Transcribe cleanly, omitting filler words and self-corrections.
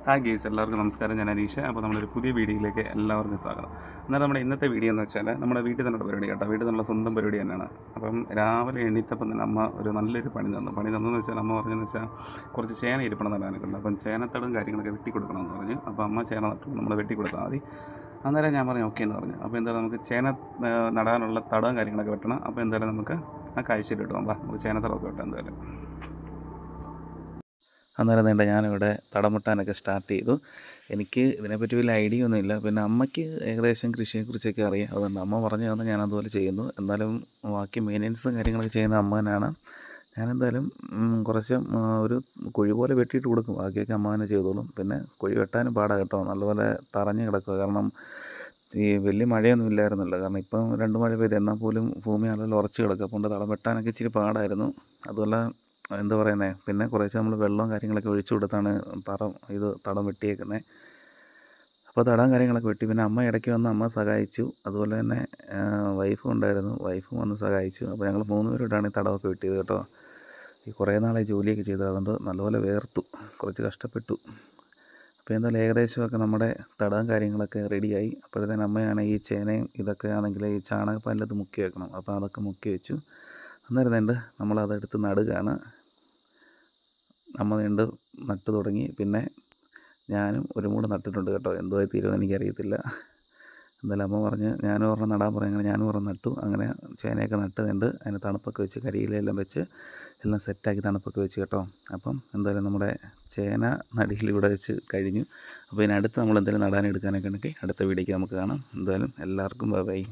Hi guys, എല്ലാവർക്കും നമസ്കാരം. ഞാൻ അനീഷ്. അപ്പോൾ നമ്മളൊരു പുതിയ വീഡിയോയിലേക്ക് എല്ലാവർക്കും സ്വാഗതം. എന്നാൽ നമ്മുടെ ഇന്നത്തെ വീഡിയോ എന്ന് വെച്ചാൽ നമ്മുടെ വീട്ടിൽ തന്നെ പരിപാടി കേട്ടോ. വീട്ടിൽ നിന്നുള്ള സ്വന്തം പരിപാടി തന്നെയാണ്. അപ്പം രാവിലെ എണീറ്റപ്പം തന്നെ അമ്മ ഒരു നല്ലൊരു പണി തന്നെന്ന് വെച്ചാൽ അമ്മ പറഞ്ഞതെന്ന് വെച്ചാൽ കുറച്ച് ചേന ഇരിപ്പണം നടാനൊക്കെ ഉണ്ട്. അപ്പം ചേനത്തടും കാര്യങ്ങളൊക്കെ വെട്ടി കൊടുക്കണമെന്ന് പറഞ്ഞു. അപ്പോൾ അമ്മ ചേന നട്ടു നമ്മൾ വെട്ടി കൊടുത്താൽ മതി. അന്നേരം ഞാൻ പറഞ്ഞു ഓക്കെ എന്ന് പറഞ്ഞു. അപ്പോൾ എന്തായാലും നമുക്ക് ചേന നടാനുള്ള തടവും കാര്യങ്ങളൊക്കെ വെട്ടണം. അപ്പോൾ എന്തായാലും നമുക്ക് ആ കാഴ്ചയിൽ ഇട്ടു നമുക്ക് ചേനത്തടമൊക്കെ വെട്ടാം എന്തായാലും. അന്നേരം വേണ്ട ഞാനിവിടെ തടമുട്ടാനൊക്കെ സ്റ്റാർട്ട് ചെയ്തു. എനിക്ക് ഇതിനെപ്പറ്റി വലിയ ഐഡിയ ഒന്നുമില്ല. പിന്നെ അമ്മയ്ക്ക് ഏകദേശം കൃഷിയെക്കുറിച്ചൊക്കെ അറിയാം. അതുകൊണ്ട് അമ്മ പറഞ്ഞു തന്നാൽ ഞാൻ അതുപോലെ ചെയ്യുന്നു. എന്നാലും ബാക്കി മെയിൻ്റെനൻസും കാര്യങ്ങളൊക്കെ ചെയ്യുന്ന അമ്മ തന്നെയാണ്. ഞാനെന്തായാലും കുറച്ച് ഒരു കുഴി പോലെ വെട്ടിയിട്ട് കൊടുക്കും. ബാക്കിയൊക്കെ അമ്മ തന്നെ ചെയ്തോളും. പിന്നെ കുഴി വെട്ടാനും പാടാണ് കേട്ടോ. നല്ലപോലെ തറഞ്ഞ് കിടക്കുക. കാരണം ഈ വലിയ മഴയൊന്നും ഇല്ലായിരുന്നല്ലോ. കാരണം ഇപ്പം 2 മഴ പെയ്ത് എന്നാൽ പോലും ഭൂമി നല്ല ഉറച്ച് കിടക്കുക. അപ്പോൾ തടം വെട്ടാനൊക്കെ ഇച്ചിരി പാടായിരുന്നു. അതുപോലെ എന്താ പറയുന്നത്, പിന്നെ കുറേശ്ശെ നമ്മൾ വെള്ളവും കാര്യങ്ങളൊക്കെ ഒഴിച്ചു കൊടുത്താണ് തടം വെട്ടിയേക്കുന്നത്. അപ്പോൾ തടം കാര്യങ്ങളൊക്കെ വെട്ടി. പിന്നെ അമ്മ ഇടയ്ക്ക് വന്ന് അമ്മ സഹായിച്ചു. അതുപോലെ തന്നെ വൈഫും ഉണ്ടായിരുന്നു, വൈഫും വന്ന് സഹായിച്ചു. അപ്പോൾ ഞങ്ങൾ 3 പേരോടാണ് ഈ തടമൊക്കെ വെട്ടിയത് കേട്ടോ. ഈ കുറേ നാളെ ജോലിയൊക്കെ ചെയ്തത്, അതുകൊണ്ട് നല്ലപോലെ വേർത്തു, കുറച്ച് കഷ്ടപ്പെട്ടു. അപ്പോൾ എന്തായാലും ഏകദേശമൊക്കെ നമ്മുടെ തടവും കാര്യങ്ങളൊക്കെ റെഡിയായി. അപ്പോഴത്തേന് അമ്മയാണ് ഈ ചേനയും ഇതൊക്കെ ആണെങ്കിൽ ഈ ചാണകപ്പാലിലത് മുക്കി വെക്കണം. അപ്പോൾ അതൊക്കെ മുക്കി വെച്ചു. അന്നേരം നമ്മളതെടുത്ത് നടുകയാണ്. അമ്മ നട്ടു തുടങ്ങി. പിന്നെ ഞാനും ഒരു മൂട് നട്ടിട്ടുണ്ട് കേട്ടോ. എന്തോ തീരുമെന്ന് എനിക്കറിയത്തില്ല. എന്തായാലും അമ്മ പറഞ്ഞ് ഞാനും ഒരെണ്ണം നടാൻ പറയുന്നത് ഞാനും ഒരെണ്ണം നട്ടു. അങ്ങനെ ചേനയൊക്കെ നട്ടുകൊണ്ട് അതിന് തണുപ്പൊക്കെ വെച്ച് കരിയിലെല്ലാം വെച്ച് എല്ലാം സെറ്റാക്കി തണുപ്പൊക്കെ വെച്ച് കേട്ടോ. അപ്പം എന്തായാലും നമ്മുടെ ചേന നടിയിൽ ഇവിടെ വെച്ച് കഴിഞ്ഞു. അപ്പോൾ ഇതിനടുത്ത് നമ്മൾ എന്തെങ്കിലും നടാനെടുക്കാനൊക്കെ ഉണ്ടെങ്കിൽ അടുത്ത വീഡിയോയ്ക്ക് നമുക്ക് കാണാം. എന്തായാലും എല്ലാവർക്കും ബൈ.